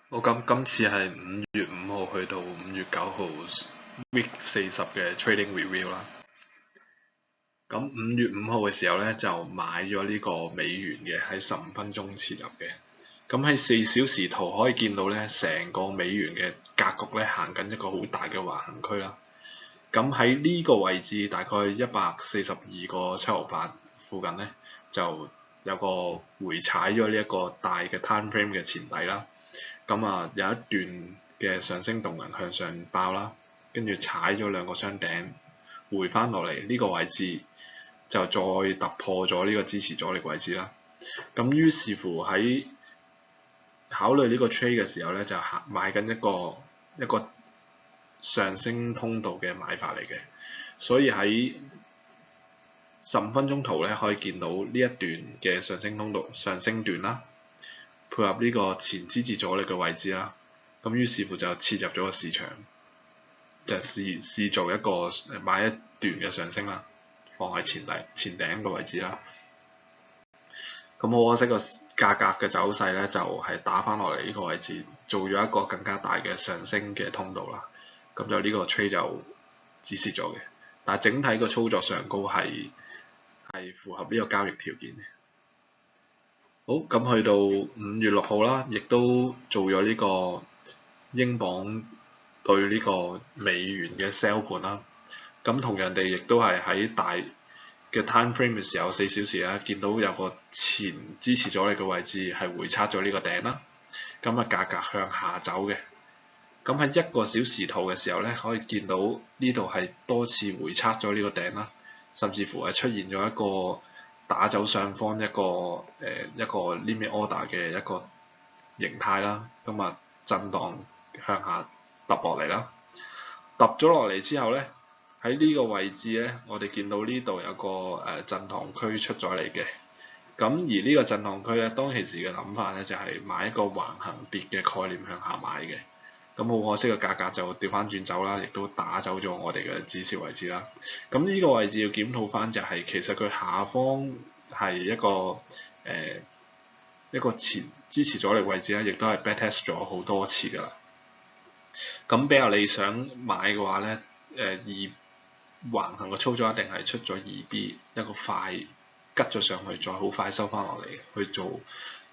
我今次係5月5號去到5月9號 Week 40嘅 Trading Review 啦。咁5月5號嘅時候咧就買咗呢個美元嘅，喺15分鐘切入嘅。咁喺4小時圖可以見到咧，成個美元嘅格局咧行緊一個好大嘅橫行區啦。咁喺呢個位置大概142.758附近咧，就有個回踩咗呢一個大嘅 time frame 嘅前底啦。咁啊有一段嘅上升動能向上爆啦，跟住踩咗兩個雙頂，回翻落嚟呢個位置就再突破咗呢個支持阻力位置啦。咁於是乎喺考慮呢個 trade 嘅時候咧，就買緊一個上升通道嘅買法嚟嘅，所以喺15分鐘圖咧可以見到呢一段嘅上升通道上升段啦，配合呢個前支持阻力嘅位置啦，咁於是乎就切入咗個市場，就試做一個買一段嘅上升啦，放喺前頂嘅位置啦。咁好可惜個價格嘅走勢咧，就係打翻落嚟呢個位置，做咗一個更加大嘅上升嘅通道啦。咁就呢個 trade 就止蝕咗嘅，但係整體個操作上高係符合呢個交易條件嘅。好，咁去到5月6號啦，亦都做咗呢個英鎊對呢個美元嘅 sell 盤啦。咁同樣地，亦都係喺大嘅 time frame 嘅時候4小時啦，見到有個前支持阻力嘅位置係回測咗呢個頂啦。咁啊價格向下走嘅。咁喺1個小時圖嘅時候咧，可以見到呢度係多次回測咗呢個頂啦，甚至乎係出現咗一個打走上方一個 limit order 嘅一個形態啦。咁啊震盪向下揼落嚟啦，揼咗落嚟之後咧，喺呢個位置咧，我哋見到呢度有個震盪區出咗嚟嘅。咁而呢個震盪區咧，當其時嘅諗法咧就係買一個橫行跌嘅概念向下買嘅。咁好可惜個價格就調翻轉走啦，亦都打走咗我哋嘅止蝕位置啦。咁呢個位置要檢討翻就係，其實佢下方係一個前支持阻力位置咧，亦都係 backtest 咗好多次㗎啦。咁比較理想買嘅話咧，橫行嘅操作一定係出咗2B，一個快吉咗上去，再好快收翻落嚟去做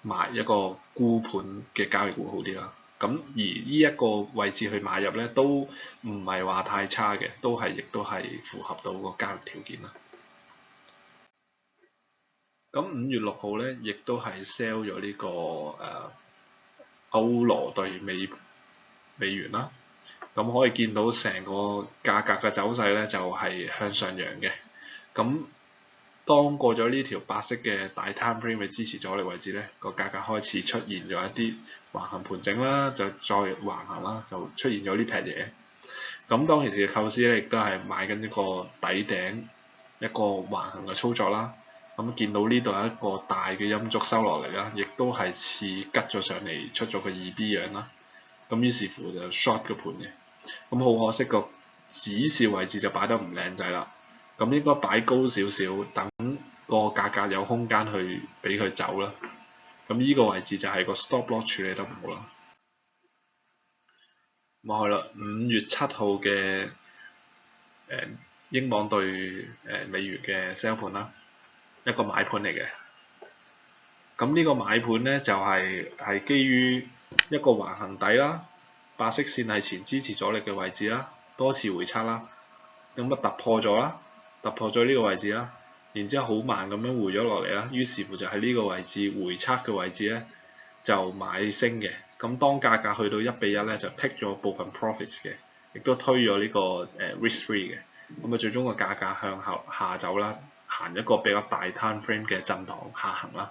埋一個沽盤嘅交易會好啲啦。咁而呢一個位置去買入咧，都唔係話太差嘅，亦都係符合到個交易條件啦。咁5月6號咧，亦都係 sell 咗呢個歐羅對美元啦。咁可以見到成個價格嘅走勢咧，就係向上揚嘅。咁當過咗呢條白色嘅大 time frame 嘅支持阻力位置咧，個價格開始出現咗一啲橫行盤整啦，就再橫行啦，就出現咗呢撇嘢。咁當其時嘅構思咧，亦都係買緊一個底頂一個橫行嘅操作啦。咁見到呢度有一個大嘅陰燭收落嚟啦，亦都係似吉咗上嚟出咗個2B 樣啦。咁於是乎就 short 個盤嘅。咁好可惜個止蝕位置就擺得唔靚仔啦。咁應該擺高少少，等個價格有空間去俾佢走啦。咁呢個位置就係個 stop loss 處理得唔好啦。咁係啦，5月7號嘅英鎊對美元嘅 sell 盤啦，一個買盤嚟嘅。咁呢個買盤咧就係基於一個橫行底啦，白色線係前支持阻力嘅位置啦，多次回測啦，咁突破咗啦，突破咗呢個位置啦，然之後好慢咁樣回咗落嚟啦，於是乎就喺呢個位置回測嘅位置咧就買升嘅。咁當價格去到1:1咧，就 take 咗部分 profits 嘅，亦都推咗呢個risk free 嘅。咁啊，最終個價格向下走啦，行一個比較大 time frame 嘅震盪下行啦，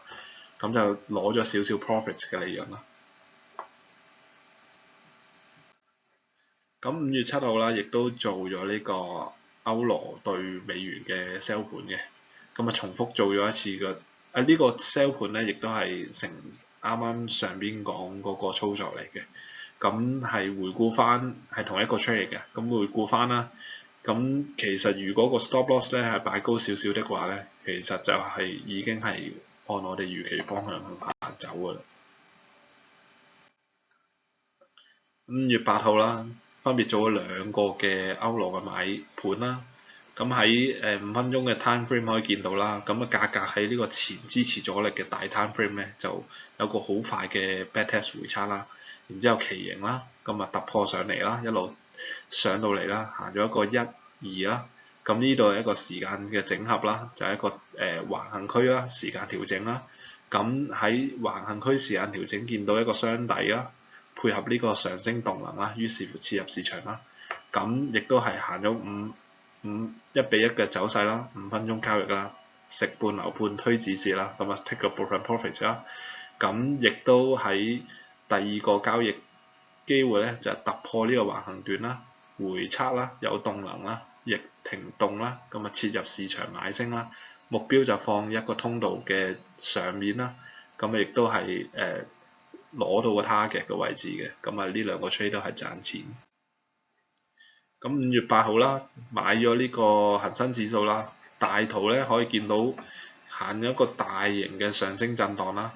咁就攞咗少少 profits 嘅利潤啦。咁5月7號啦，亦都做咗呢個歐羅對美元嘅 sell 盤嘅，咁啊重複做咗一次嘅。呢個 sell 盤咧，亦都係成啱啱上邊講嗰個操作嚟嘅。咁係回顧翻係同一個 trade 嘅。咁回顧翻啦，咁其實如果個 stop loss 咧係擺高少少的話咧，其實就係已經係按我哋預期方向向下走㗎啦。5月8號啦，分別做咗兩個嘅歐羅嘅買盤啦。咁喺5分鐘嘅 time frame 可以見到啦，咁價格喺呢個前支持阻力嘅大 time frame 咧，就有個好快嘅 backtest 回測啦，然之後旗形啦，咁突破上嚟啦，一路上到嚟啦，行咗一個1、2啦，咁呢度係一個時間嘅整合啦，就係一個橫行區啦，時間調整啦，咁喺橫行區時間調整見到一個雙底啦，配合呢個上升動能啦，於是乎切入市場啦，咁亦都係行咗1:1嘅走勢啦，5分鐘交易啦，食半牛半推指示啦，咁take 個部分 profit 啦，咁亦都喺第二個交易機會咧就係突破呢個橫行段啦，回測啦，有動能啦，逆停動啦，咁切入市場買升啦，目標就放一個通道嘅上面啦，咁亦都係攞到個 target 嘅位置嘅，咁呢兩個 trade 都係賺錢。咁5月8號啦，買咗呢個恒生指數啦，大圖咧可以見到行咗一個大型嘅上升震盪啦，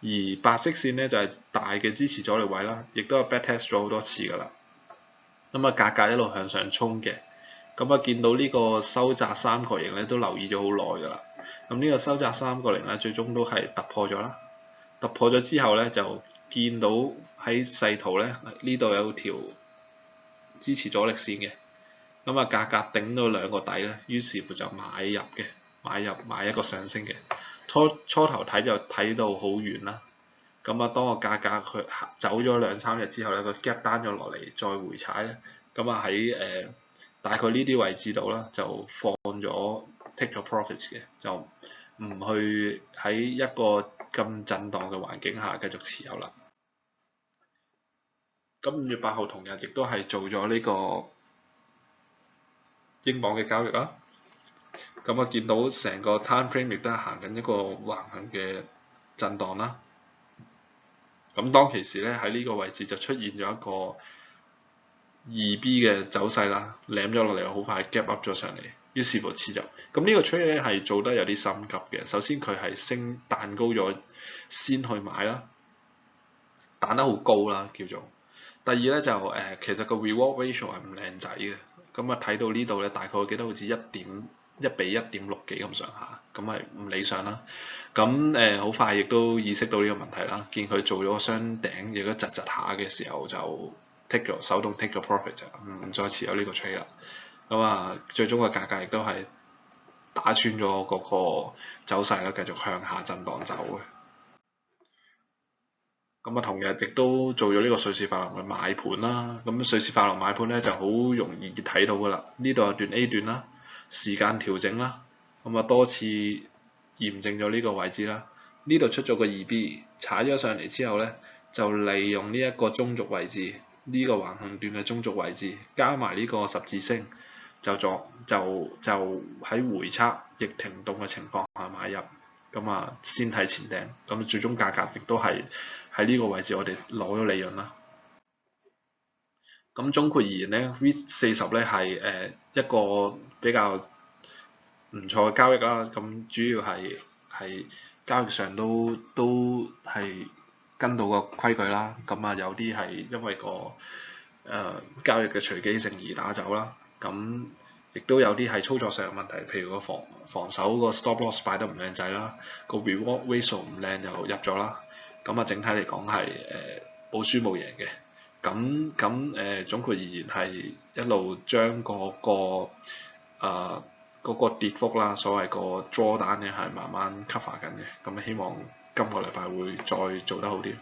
而白色線咧就係大嘅支持阻力位啦，亦都有 backtest 咗好多次㗎啦。咁價格一路向上衝嘅，咁見到呢個收窄三角形咧都留意咗好耐㗎啦。咁呢個收窄三角形咧最終都係突破咗啦，突破咗之後咧就見到喺細圖咧呢度有條支持阻力線嘅，價格頂到兩個底咧，於是乎就買一個上升嘅。初頭睇就睇到好遠啦，當個價格佢走咗2-3日之後咧，個 gap down 咗落嚟，再回踩咧，喺大概呢啲位置度啦，就放咗 take 咗 profits 嘅，就唔去喺一個咁震盪嘅環境下繼續持有啦。咁5月8號同日亦都係做咗呢個英鎊嘅交易啦。見到成個 time frame 亦都係行緊一個橫行嘅震盪啦。當其時咧喺呢個位置就出現咗一個2B 嘅走勢啦，舐咗落嚟好快 gap up 咗上嚟，於是乎切入。呢個 trade 咧係做得有啲心急嘅。首先佢係升彈高咗先去買啦，彈得好高啦叫做。第二咧就其實個 reward ratio 係唔靚仔嘅，睇到呢度咧大概我記得好似1:1.6幾咁上下，係唔理想啦。好快亦都意識到呢個問題啦，見佢做咗個雙頂，亦都窒下嘅時候就 take 咗手動 take 咗 profit 就唔再持有呢個 trade 啦。最終個價格亦都係打穿咗嗰個走勢啦，繼續向下震盪走嘅。同日亦都做咗呢個瑞士法郎嘅買盤啦。瑞士法郎買盤咧就好容易睇到㗎啦。呢度有段 A 段啦，時間調整啦，多次驗證咗呢個位置啦。呢度出咗個 2B， 踩咗上嚟之後咧，就利用呢一個中軸位置，呢個橫行段嘅中軸位置，加埋呢個十字星，就喺回測逆停動嘅情況下買入。先睇前頂，最終價格亦都係喺呢個位置，我哋攞咗利潤啦。總括而言咧，VIX40咧係一個比較唔錯嘅交易啦。主要係交易上都係跟到個規矩啦。有啲係因為個交易嘅隨機性而打走啦。亦都有啲係操作上嘅問題，譬如個防守個 stop loss 擺得唔靚仔啦，個 reward ratio 唔靚又入咗啦。整體嚟講係冇輸冇贏嘅。總括而言係一路將嗰個跌幅啦，所謂個 draw 單咧係慢慢 cover 緊嘅。希望今個禮拜會再做得好啲。